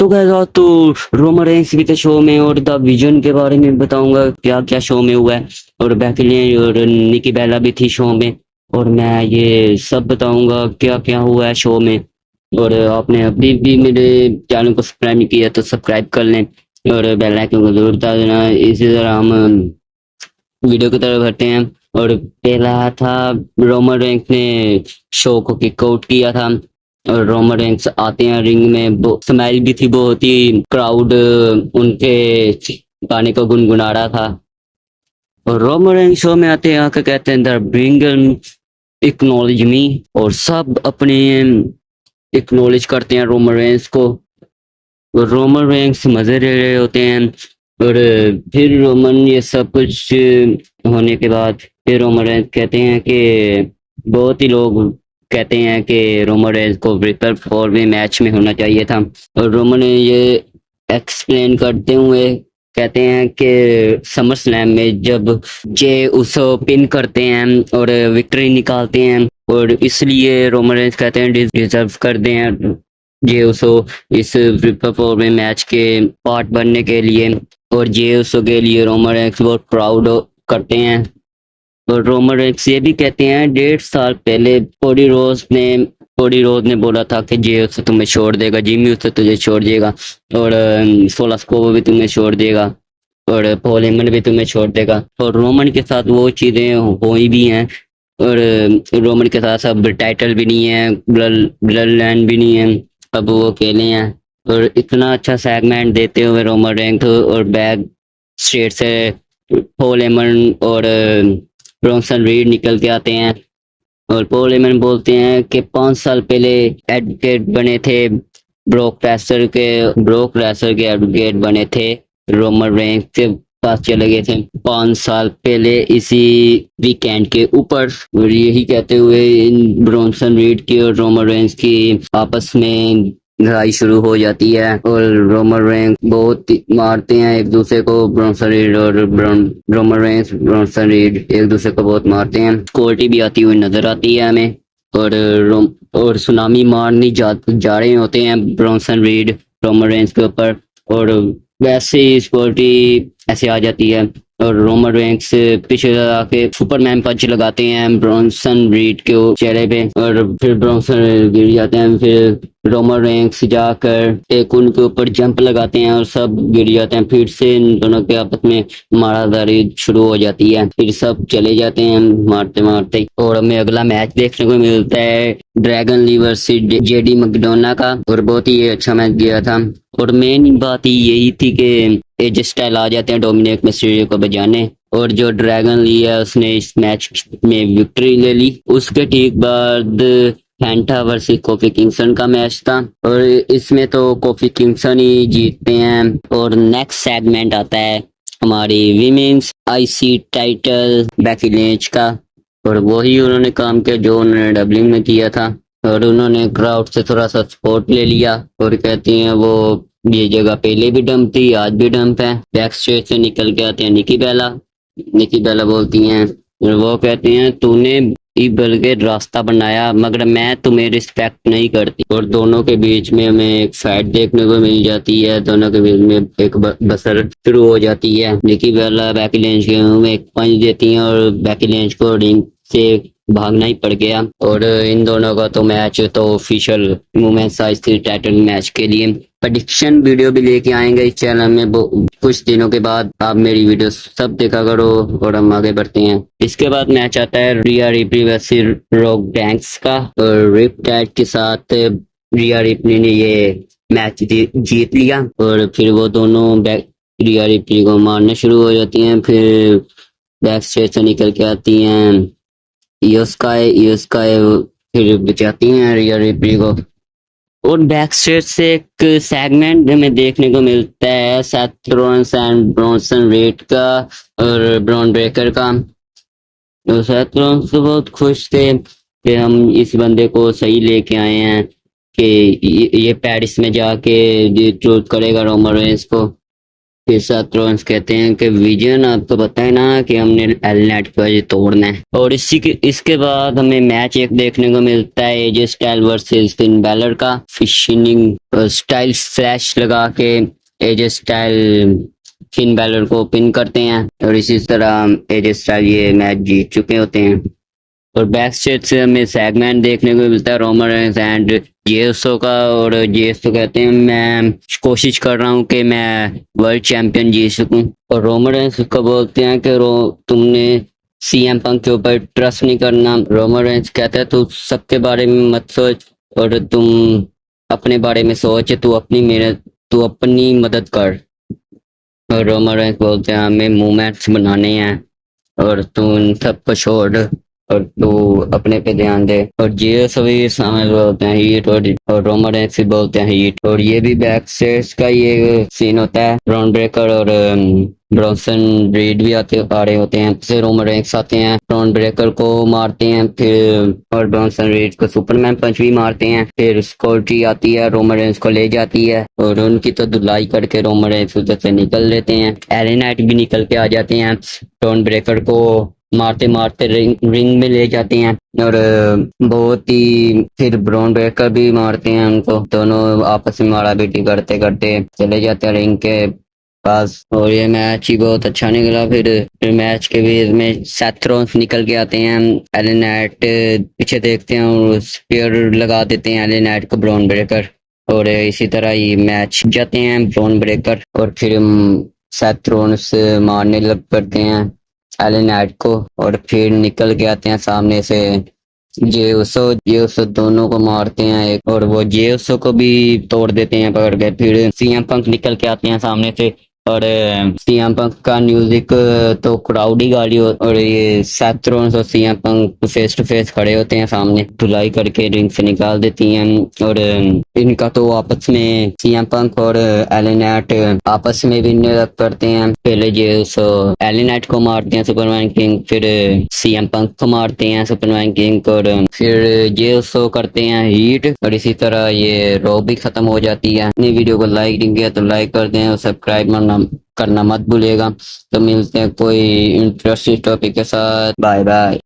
तो गाइस तो Roman Reigns भी थे शो में और द विजन के बारे में बताऊंगा क्या क्या शो में हुआ है। और बैकलिन और निकी बेला भी थी शो में। और मैं ये सब बताऊंगा क्या क्या हुआ है शो में। और आपने अभी भी मेरे चैनल को सब्सक्राइब नहीं किया तो सब्सक्राइब कर लें और बेल आइकन को जरूर दबा देना। इसी तरह हम वीडियो की तरफ बढ़ते हैं। और पहला था रोमन रेंस ने शो को किक आउट किया था। और रोमन रेंस आते हैं रिंग में, स्माइल भी थी बहुत ही, क्राउड उनके गाने को गुनगुना रहा था। और रोमन रेंस शो में आते हैं आके कहते हैं द ब्रिंग एक्नॉलेज मी। और सब अपने एक्नॉलेज करते हैं रोमन रेंस को। और रोमन रेंस मजे ले रहे होते हैं। और फिर रोमन ये सब कुछ होने के बाद फिर रोमन रेंस कहते हैं कि बहुत ही लोग कहते हैं कि रोमन रेंस को रिपर 4 में मैच में होना चाहिए था। और रोमन ने ये एक्सप्लेन करते हुए कहते हैं कि समर स्लैम में जब जे उसो पिन करते हैं और विक्ट्री निकालते हैं और इसलिए रोमन रेंस कहते हैं डिजर्व करते हैं जे उसो इस रिपर 4 में मैच के पार्ट बनने के लिए। और जे उसो के लिए रोमन रेंस बहुत प्राउड करते हैं। और रोमन रेंस ये भी कहते हैं 1.5 साल पहले कोडी रोज ने बोला था कि जे उसो तुम्हें छोड़ देगा, जिमी उसो तुझे छोड़ देगा और सोलास्कोव भी तुम्हें छोड़ देगा और पॉल हेमन भी तुम्हें छोड़ देगा। और रोमन के साथ वो चीजें हुई भी हैं। और रोमन के साथ अब टाइटल भी नहीं है, ब्लड लैंड भी नहीं है, अब वो अकेले हैं। और इतना अच्छा सेगमेंट देते हुए रोमन रेंस और बैक स्ट्रेट से पॉल हेमन और ब्रॉन्सन रीड निकल के आते हैं। और पॉल हेमन बोलते हैं कि 5 साल पहले एडवोकेट बने थे, ब्रोक रेसलर के एडवोकेट बने थे, रोमन रेंस के पास चले गए थे 5 साल पहले इसी वीकेंड के ऊपर। और यही कहते हुए इन ब्रॉन्सन रीड की और रोमन रेंस की आपस में लड़ाई शुरू हो जाती है। और रोमन रेंस बहुत मारते हैं एक दूसरे को, ब्रॉन्सन रीड और रोमन रेंस ब्रॉन्सन रीड एक दूसरे को बहुत मारते हैं। स्कोर्टी भी आती हुई नजर आती है हमें। और सुनामी मारने जा रहे होते हैं ब्रॉन्सन रीड रोमन रेंस के ऊपर। और वैसे ही स्कोर्टी ऐसे आ जाती है और रोमन रेंस पीछे आके सुपरमैन पंच लगाते हैं ब्रॉन्सन रीड के चेहरे पे और फिर ब्रॉन्सन गिर जाते हैं। फिर रोमन रेंस जाकर एक उनके ऊपर जंप लगाते हैं और सब गिर जाते हैं। फिर से इन दोनों के आपस में मारामारी शुरू हो जाती है। फिर सब चले जाते हैं मारते मारते। और हमें अगला मैच देखने को मिलता है Dragon Lee versus JD McDonagh का। और बहुत ही अच्छा मैच गया था। और मेन बात यही थी कि एज स्टाइल आ जाते हैं डोमिनिक मिस्टीरियो को बजाने। और जो ड्रैगन ली है उसने इस मैच में विक्ट्री ले ली। उसके ठीक बाद फैंटा वर्सेस कोफी किंगस्टन का मैच था और इसमें तो कोफी किंगस्टन ही जीतते हैं। और नेक्स्ट सेगमेंट आता है हमारी women's IC title Becky Lynch का। और वही उन्होंने काम किया जो उन्होंने डबलिंग में किया था। और उन्होंने क्राउड से थोड़ा सा सपोर्ट ले लिया और कहती हैं वो ये जगह पहले भी डंप थी, आज भी डंप है। बैक स्टेज से निकल के आते हैं निकी बेला बोलती हैं और वो कहती हैं तूने बल के रास्ता बनाया मगर मैं तुम्हें रिस्पेक्ट नहीं करती। और दोनों के बीच में हमें एक फाइट देखने को मिल जाती है। दोनों के बीच में एक बसर शुरू हो जाती है। निकी बेला बेकी लिंच के मुंह में एक पंच देती हैं और बेकी लिंच को रिंग से भागना ही पड़ गया। और इन दोनों का तो मैच तो official women's IC title match के लिए प्रेडिक्शन वीडियो भी लेके आएंगे इस चैनल में कुछ दिनों के बाद। आप मेरी वीडियो सब देखा करो और हम आगे बढ़ते हैं। इसके बाद मैच आता है रिया रिप्ली वर्सेस रॉक डैंक्स का। और रिप टैग के साथ रिया रिप्ली ने ये मैच जीत लिया। और फिर वो दोनों रिया रिप्ली को मारना शुरू हो जाती हैं। फिर बैक स्टेज से निकल के आती हैं यूस्काई फिर बचाती हैं रिया रिप्ली को। और बैक स्टेज से एक सेगमेंट हमें देखने को मिलता है Seth Rollins and Bronson read का और ब्रॉन ब्रेकर का। तो सेथ रॉलिंस तो बहुत खुश थे कि हम इस बंदे को सही लेके आए हैं कि ये पेरिस में जाके ट्रूथ करेगा रोमन रेंस को। फिर सेथ रॉलिंस कहते हैं कि विजन आपको पता है ना कि हमने एल नेट को आज तोड़ना है। और इसके बाद हमें मैच एक देखने को मिलता है एजे स्टाइल वर्सेस फिन बैलर का। फिशिंग स्टाइल फ्लैश लगा के एजे स्टाइल फिन बैलर को पिन करते हैं और इसी तरह एजे स्टाइल ये मैच जीत चुके होते हैं। और बैक स्टेज से हमें सेगमेंट देखने को मिलता है रोमन रेंस एंड जेसो का। और जेसो कहते हैं मैं कोशिश कर रहा हूँ कि मैं वर्ल्ड चैंपियन जीत सकूं। और रोमन रेंस को बोलते हैं कि तुमने सीएम पंक के ऊपर ट्रस्ट नहीं करना। रोमन रेंस कहता है तू सबके बारे में मत सोच और तुम अपने बारे में सोच, तू अपनी मदद कर। और रोमन रेंस बोलते हैं हमें मूवमेंट्स बनाने हैं और तू उन सबको छोड़ और तू अपने पे ध्यान दे। और जीएस भी शामिल बोलते हैं हीट और रोमन रेंस भी बोलते हैं हीट। और ये भी बैक स्टेज का ये सीन होता है। ब्रॉन ब्रेकर और ब्रॉन्सन रीड भी आ रहे होते हैं। फिर रोमन रेंस आते हैं, ब्रॉन ब्रेकर को मारते हैं, फिर और ब्रॉन्सन रीड को सुपरमैन पंच भी मारते हैं। फिर सिक्योरिटी आती है, रोमन रेंस को ले जाती है और उनकी तो धुलाई करके रोमन रेंस उधर से निकल लेते हैं। एले नाइट भी निकल के आ जाते हैं, ब्रॉन ब्रेकर को मारते मारते रिंग में ले जाते हैं। और बहुत ही फिर ब्रॉन ब्रेकर भी मारते हैं उनको। दोनों आपस में मारा पीटी करते करते चले जाते हैं रिंग के पास। और ये मैच ही बहुत अच्छा निकला। फिर मैच के बीच में सेथ रॉलिंस निकल के आते हैं, एले नाइट पीछे देखते हैं और स्पीयर लगा देते हैं एले नाइट को ब्रॉन ब्रेकर। और इसी तरह ये मैच जाते हैं ब्रॉन ब्रेकर और फिर सेथ रॉलिंस मारने लग पड़ते हैं एले नाइट को। और फिर निकल के आते हैं सामने से जेउसो दोनों को मारते हैं एक, और वो जेउसो को भी तोड़ देते हैं पकड़ के। फिर सीएम पंक निकल के आते हैं सामने से और सीएम पंक का म्यूजिक तो क्राउड ही गाड़ी और ये सेथ रॉलिंस और CM Punk face to face खड़े होते हैं सामने, धुलाई करके रिंग से निकाल देती हैं। और इनका तो आपस में सीएम पंक और एले नाइट आपस में भी लग करते हैं। पहले जेउसो एले नाइट को मारते हैं सुपरमैन किंग, फिर सीएम पंक को मारते हैं सुपरमैन किंग और फिर जेउसो करते हैं हीट। और इसी तरह ये रो भी खत्म हो जाती है। अपनी वीडियो को लाइक नहीं किया तो लाइक कर दें और सब्सक्राइब करना मत भूलिएगा। तो मिलते हैं कोई इंटरेस्टिंग टॉपिक के साथ। Bye bye.